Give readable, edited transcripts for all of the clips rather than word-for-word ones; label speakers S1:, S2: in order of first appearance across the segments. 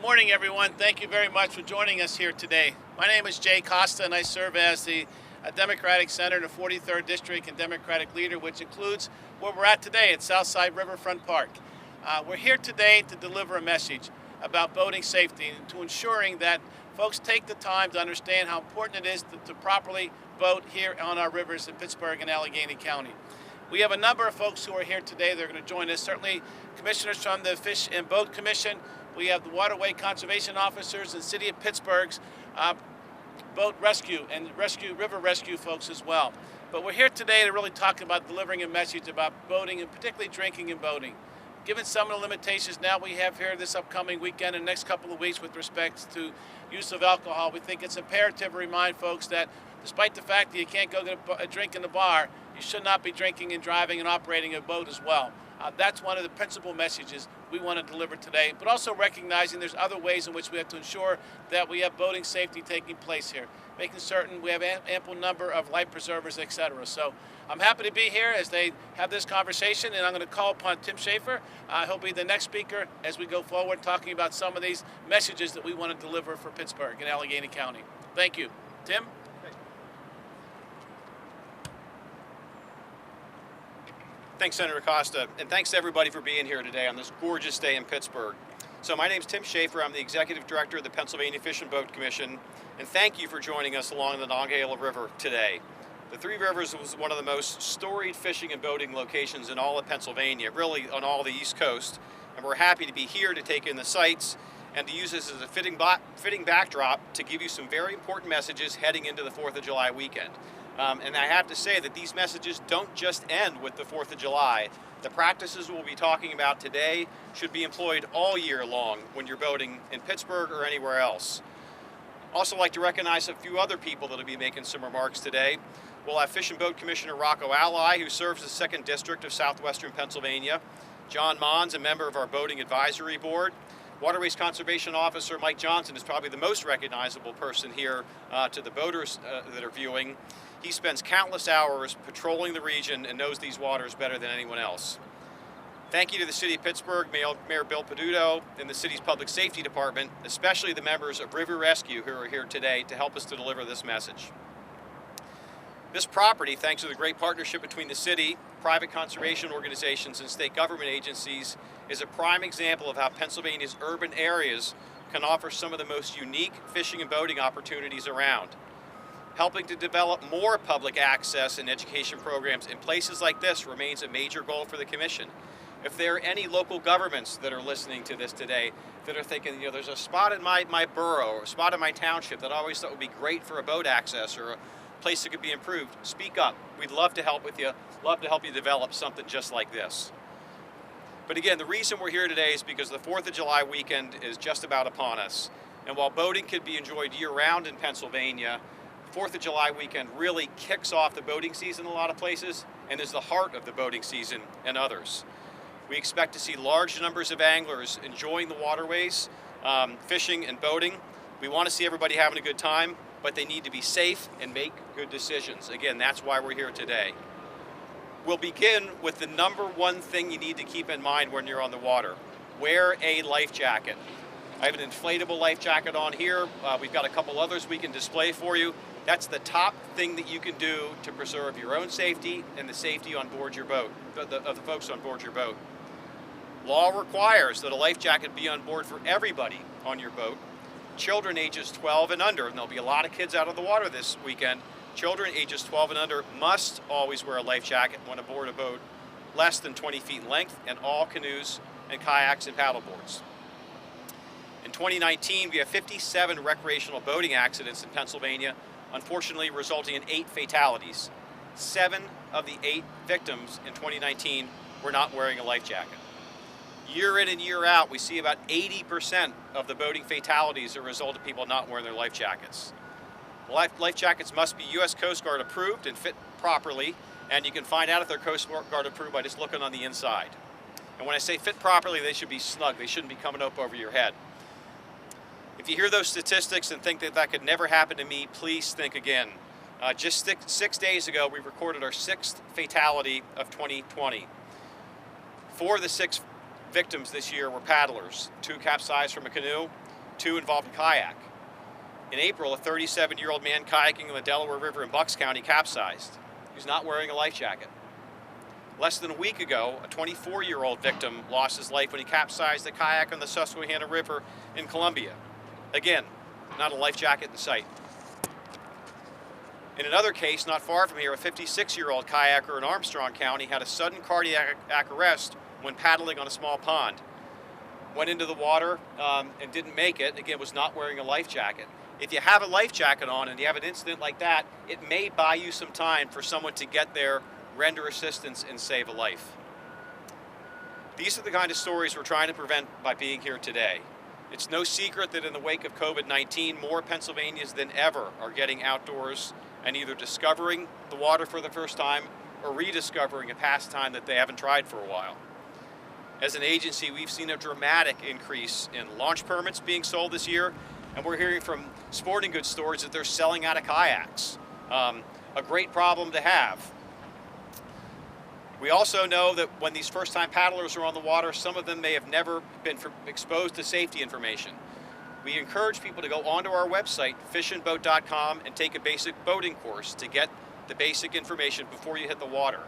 S1: Good morning, everyone. Thank you very much for joining us here today. My name is Jay Costa, and I serve as the Democratic Senator in the 43rd District and Democratic Leader, which includes where we're at today at Southside Riverfront Park. We're here today to deliver a message about boating safety and to ensuring that folks take the time to understand how important it is to properly boat here on our rivers in Pittsburgh and Allegheny County. We have a number of folks who are here today that are going to join us. Certainly commissioners from the Fish and Boat Commission. We have the Waterway Conservation Officers and City of Pittsburgh's boat rescue and river rescue folks as well. But we're here today to really talk about delivering a message about boating and particularly drinking and boating. Given some of the limitations now we have here this upcoming weekend and next couple of weeks with respect to use of alcohol, we think it's imperative to remind folks that despite the fact that you can't go get a drink in the bar, you should not be drinking and driving and operating a boat as well. That's one of the principal messages we want to deliver today, but also recognizing there's other ways in which we have to ensure that we have boating safety taking place here, making certain we have ample number of life preservers, etc. So I'm happy to be here as they have this conversation, and I'm going to call upon Tim Schaeffer. He'll be the next speaker as we go forward talking about some of these messages that we want to deliver for Pittsburgh and Allegheny County. Thank you. Tim?
S2: Thanks, Senator Costa, and thanks to everybody for being here today on this gorgeous day in Pittsburgh. So my name's Tim Schaeffer. I'm the Executive Director of the Pennsylvania Fish and Boat Commission, and thank you for joining us along the Monongahela River today. The Three Rivers was one of the most storied fishing and boating locations in all of Pennsylvania, really on all the East Coast, and we're happy to be here to take in the sights and to use this as a fitting backdrop to give you some very important messages heading into the 4th of July weekend. And I have to say that these messages don't just end with the 4th of July. The practices we'll be talking about today should be employed all year long when you're boating in Pittsburgh or anywhere else. Also like to recognize a few other people that will be making some remarks today. We'll have Fish and Boat Commissioner Rocco, who serves the 2nd District of Southwestern Pennsylvania. John Mahn's a member of our Boating Advisory Board. Waterways Conservation Officer Mike Johnson is probably the most recognizable person here to the boaters that are viewing. He spends countless hours patrolling the region and knows these waters better than anyone else. Thank you to the City of Pittsburgh, Mayor Bill Peduto, and the city's Public Safety Department, especially the members of River Rescue who are here today to help us to deliver this message. This property, thanks to the great partnership between the city, private conservation organizations, and state government agencies, is a prime example of how Pennsylvania's urban areas can offer some of the most unique fishing and boating opportunities around. Helping to develop more public access and education programs in places like this remains a major goal for the Commission. If there are any local governments that are listening to this today that are thinking, there's a spot in my borough or a spot in my township that I always thought would be great for a boat access or a place that could be improved, speak up. We'd love to help with you, love to help you develop something just like this. But again, the reason we're here today is because the 4th of July weekend is just about upon us. And while boating could be enjoyed year-round in Pennsylvania, 4th of July weekend really kicks off the boating season in a lot of places and is the heart of the boating season in others. We expect to see large numbers of anglers enjoying the waterways, fishing and boating. We want to see everybody having a good time, but they need to be safe and make good decisions. Again, that's why we're here today. We'll begin with the number one thing you need to keep in mind when you're on the water. Wear a life jacket. I have an inflatable life jacket on here. We've got a couple others we can display for you. That's the top thing that you can do to preserve your own safety and the safety on board your boat, of the folks on board your boat. Law requires that a life jacket be on board for everybody on your boat. Children ages 12 and under, and there'll be a lot of kids out of the water this weekend, children ages 12 and under must always wear a life jacket when aboard a boat less than 20 feet in length, and all canoes and kayaks and paddleboards. In 2019, we have 57 recreational boating accidents in Pennsylvania, unfortunately resulting in 8 fatalities. 7 of the 8 victims in 2019 were not wearing a life jacket. Year in and year out, we see about 80% of the boating fatalities are a result of people not wearing their life jackets. Life jackets must be U.S. Coast Guard approved and fit properly, and you can find out if they're Coast Guard approved by just looking on the inside. And when I say fit properly, they should be snug. They shouldn't be coming up over your head. If you hear those statistics and think that that could never happen to me, please think again. Just 6 days ago, we recorded our 6th fatality of 2020. 4 of the 6 victims this year were paddlers. 2 capsized from a canoe, 2 involved a kayak. In April, a 37-year-old man kayaking in the Delaware River in Bucks County capsized. He was not wearing a life jacket. Less than a week ago, a 24-year-old victim lost his life when he capsized the kayak on the Susquehanna River in Columbia. Again, not a life jacket in sight. In another case, not far from here, a 56-year-old kayaker in Armstrong County had a sudden cardiac arrest when paddling on a small pond. Went into the water and didn't make it. Again, was not wearing a life jacket. If you have a life jacket on and you have an incident like that, it may buy you some time for someone to get there, render assistance, and save a life. These are the kind of stories we're trying to prevent by being here today. It's no secret that in the wake of COVID-19, more Pennsylvanians than ever are getting outdoors and either discovering the water for the first time or rediscovering a pastime that they haven't tried for a while. As an agency, we've seen a dramatic increase in launch permits being sold this year, and we're hearing from sporting goods stores that they're selling out of kayaks. A great problem to have. We also know that when these first-time paddlers are on the water, some of them may have never been exposed to safety information. We encourage people to go onto our website, fishandboat.com, and take a basic boating course to get the basic information before you hit the water.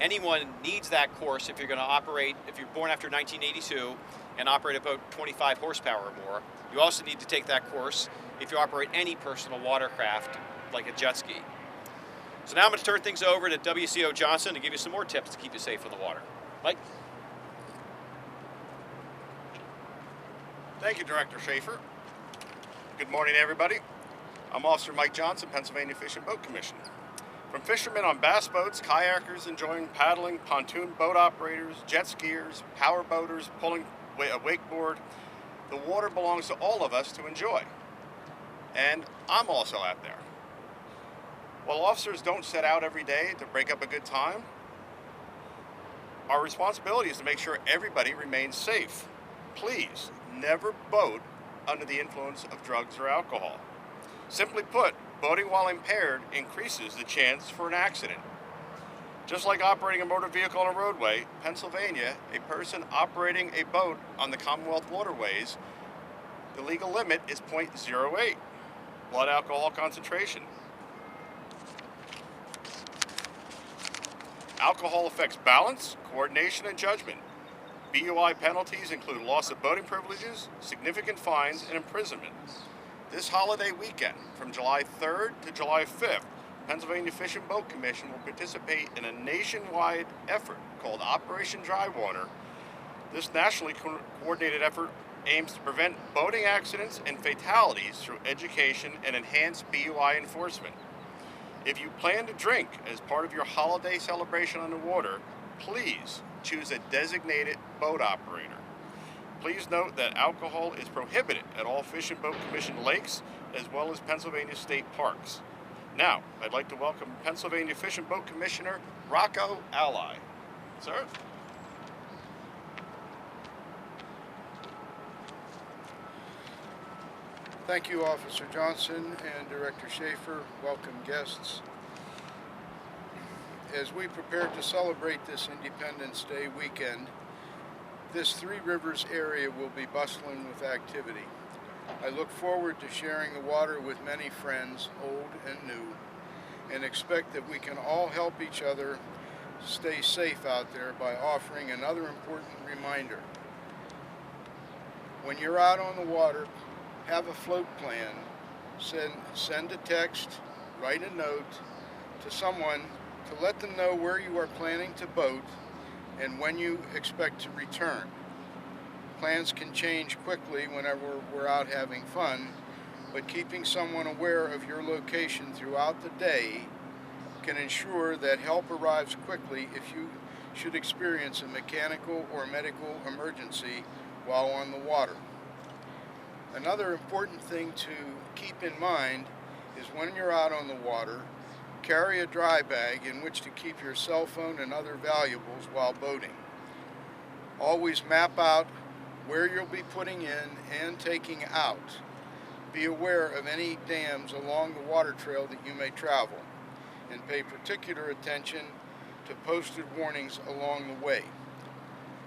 S2: Anyone needs that course if you're going to operate, if you're born after 1982 and operate a boat 25 horsepower or more. You also need to take that course if you operate any personal watercraft like a jet ski. So now I'm going to turn things over to WCO Johnson to give you some more tips to keep you safe on the water. Mike?
S3: Thank you, Director Schaeffer. Good morning, everybody. I'm Officer Mike Johnson, Pennsylvania Fish and Boat Commission. From fishermen on bass boats, kayakers enjoying paddling, pontoon boat operators, jet skiers, power boaters pulling a wakeboard, the water belongs to all of us to enjoy. And I'm also out there. While officers don't set out every day to break up a good time, our responsibility is to make sure everybody remains safe. Please never boat under the influence of drugs or alcohol. Simply put, boating while impaired increases the chance for an accident. Just like operating a motor vehicle on a roadway, Pennsylvania, a person operating a boat on the Commonwealth Waterways, the legal limit is 0.08 blood alcohol concentration. Alcohol affects balance, coordination, and judgment. BUI penalties include loss of boating privileges, significant fines, and imprisonment. This holiday weekend, from July 3rd to July 5th, Pennsylvania Fish and Boat Commission will participate in a nationwide effort called Operation Dry Water. This nationally coordinated effort aims to prevent boating accidents and fatalities through education and enhanced BUI enforcement. If you plan to drink as part of your holiday celebration on the water, please choose a designated boat operator. Please note that alcohol is prohibited at all Fish and Boat Commission lakes as well as Pennsylvania state parks. Now, I'd like to welcome Pennsylvania Fish and Boat Commissioner Rocco Ally. Sir?
S4: Thank you, Officer Johnson and Director Schaeffer. Welcome, guests. As we prepare to celebrate this Independence Day weekend, this Three Rivers area will be bustling with activity. I look forward to sharing the water with many friends, old and new, and expect that we can all help each other stay safe out there by offering another important reminder. When you're out on the water, have a float plan. Send a text, write a note to someone to let them know where you are planning to boat and when you expect to return. Plans can change quickly whenever we're out having fun, but keeping someone aware of your location throughout the day can ensure that help arrives quickly if you should experience a mechanical or medical emergency while on the water. Another important thing to keep in mind is when you're out on the water, carry a dry bag in which to keep your cell phone and other valuables while boating. Always map out where you'll be putting in and taking out. Be aware of any dams along the water trail that you may travel, and pay particular attention to posted warnings along the way.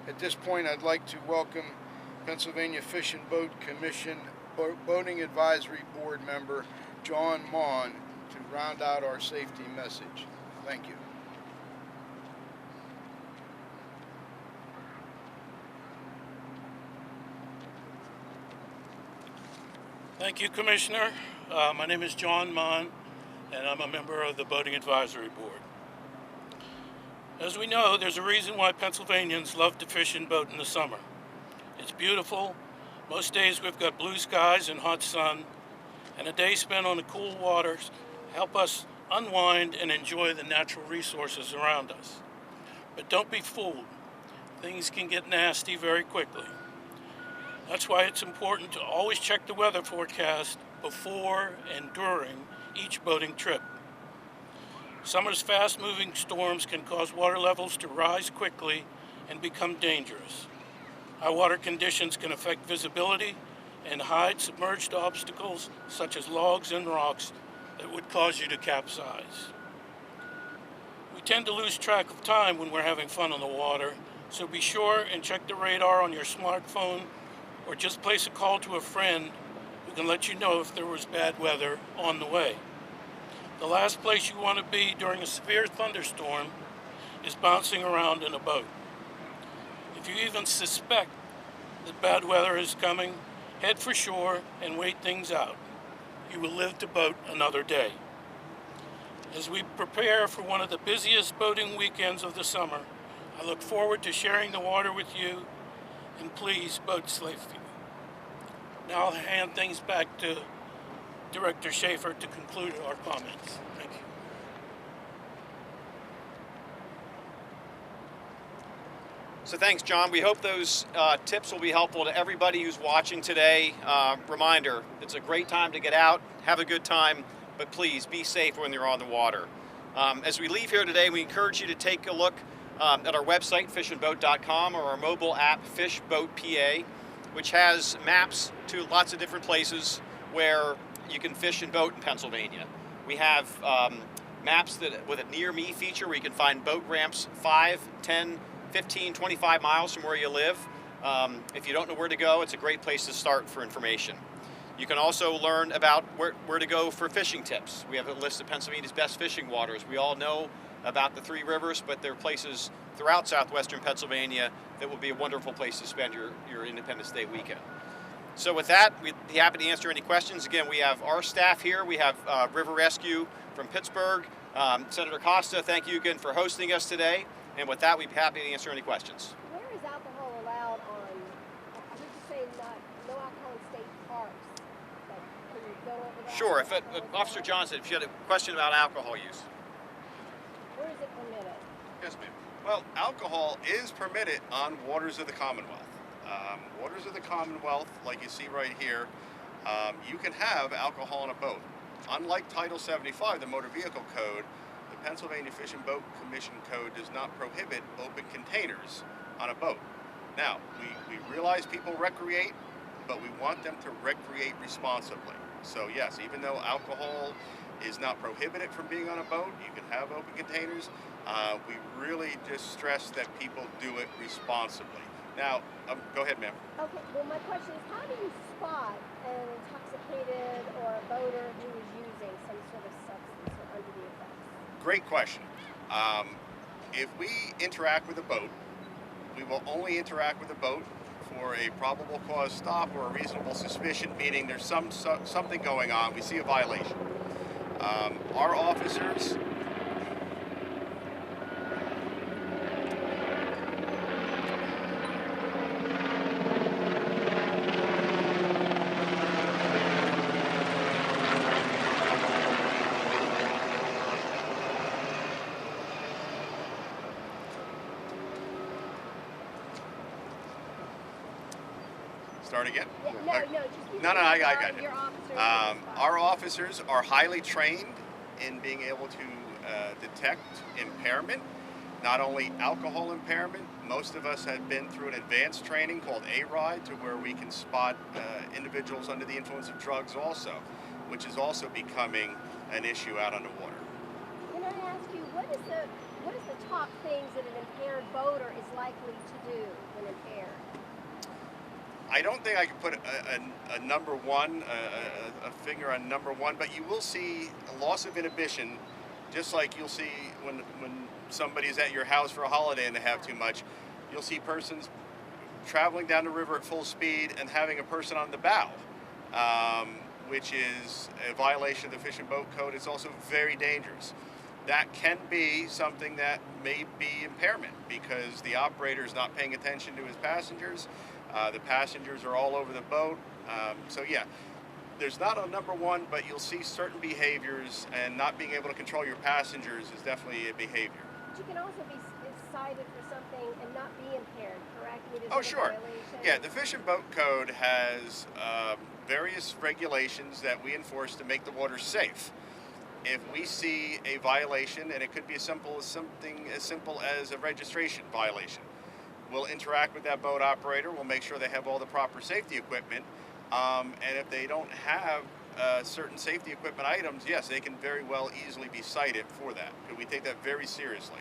S4: At this point, I'd like to welcome Pennsylvania Fish and Boat Commission Boating Advisory Board member John Mahn to round out our safety message. Thank you.
S5: Thank you, Commissioner. My name is John Mahn, and I'm a member of the Boating Advisory Board. As we know, there's a reason why Pennsylvanians love to fish and boat in the summer. It's beautiful. Most days we've got blue skies and hot sun, and a day spent on the cool waters help us unwind and enjoy the natural resources around us. But don't be fooled. Things can get nasty very quickly. That's why it's important to always check the weather forecast before and during each boating trip. Summer's fast-moving storms can cause water levels to rise quickly and become dangerous. High water conditions can affect visibility and hide submerged obstacles such as logs and rocks that would cause you to capsize. We tend to lose track of time when we're having fun on the water, so be sure and check the radar on your smartphone or just place a call to a friend who can let you know if there was bad weather on the way. The last place you want to be during a severe thunderstorm is bouncing around in a boat. If you even suspect that bad weather is coming, head for shore and wait things out. You will live to boat another day. As we prepare for one of the busiest boating weekends of the summer, I look forward to sharing the water with you, and please boat safely. Now I'll hand things back to Director Schaeffer to conclude our comments. Thank you.
S2: So thanks, John. We hope those tips will be helpful to everybody who's watching today. Reminder, it's a great time to get out, have a good time, but please be safe when you're on the water. As we leave here today, we encourage you to take a look at our website, fishandboat.com, or our mobile app, FishBoatPA, which has maps to lots of different places where you can fish and boat in Pennsylvania. We have maps that with a near me feature where you can find boat ramps 5, 10, 15, 25 miles from where you live. If you don't know where to go, it's a great place to start for information. You can also learn about where to go for fishing tips. We have a list of Pennsylvania's best fishing waters. We all know about the 3 rivers, but there are places throughout southwestern Pennsylvania that will be a wonderful place to spend your Independence Day weekend. So with that, we'd be happy to answer any questions. Again, we have our staff here. We have River Rescue from Pittsburgh. Senator Costa, thank you again for hosting us today. And with that, we'd be happy to answer any questions.
S6: Where is alcohol allowed on, I heard you say no alcohol in state parks, but can you go over that?
S2: Sure. Officer Johnson, if you had a question about alcohol use.
S6: Where is it permitted?
S3: Yes, ma'am. Well, alcohol is permitted on waters of the Commonwealth. Waters of the Commonwealth, like you see right here, you can have alcohol on a boat. Unlike Title 75, the Motor Vehicle Code, the Pennsylvania Fish and Boat Commission Code does not prohibit open containers on a boat. Now, we realize people recreate, but we want them to recreate responsibly. So yes, even though alcohol is not prohibited from being on a boat, you can have open containers. We really just stress that people do it responsibly. Now, go ahead, ma'am.
S6: Okay, well my question is, how do you spot an intoxicated or a boater who is using some sort of substance or under the effects?
S3: Great question. If we interact with a boat, we will only interact with a boat for a probable cause stop or a reasonable suspicion, meaning there's something going on. We see a violation. Our officers Start again?
S6: Yeah, just
S3: No, I got it.
S6: your officers
S3: Our officers are highly trained in being able to detect impairment, not only alcohol impairment. Most of us have been through an advanced training called A-RIDE, to where we can spot individuals under the influence of drugs also, which is also becoming an issue out on the water.
S6: Can I ask you, what is the top things that an impaired boater is likely to do when impaired?
S3: I don't think I can put a number one, a finger on number one, but you will see a loss of inhibition, just like you'll see when somebody's at your house for a holiday and they have too much. You'll see persons traveling down the river at full speed and having a person on the bow, which is a violation of the Fish and Boat Code. It's also very dangerous. That can be something that may be impairment because the operator is not paying attention to his passengers. The passengers are all over the boat. So yeah, there's not a number one, but you'll see certain behaviors, and not being able to control your passengers is definitely a behavior.
S6: But you can also be cited for something and not be impaired, correct? I mean, there's
S3: Oh,
S6: other
S3: sure.
S6: violations.
S3: Yeah, the Fish and Boat Code has various regulations that we enforce to make the water safe. If we see a violation, and it could be as simple as something as simple as a registration violation, we'll interact with that boat operator. We'll make sure they have all the proper safety equipment. And if they don't have certain safety equipment items, yes, they can very well easily be cited for that. Because we take that very seriously.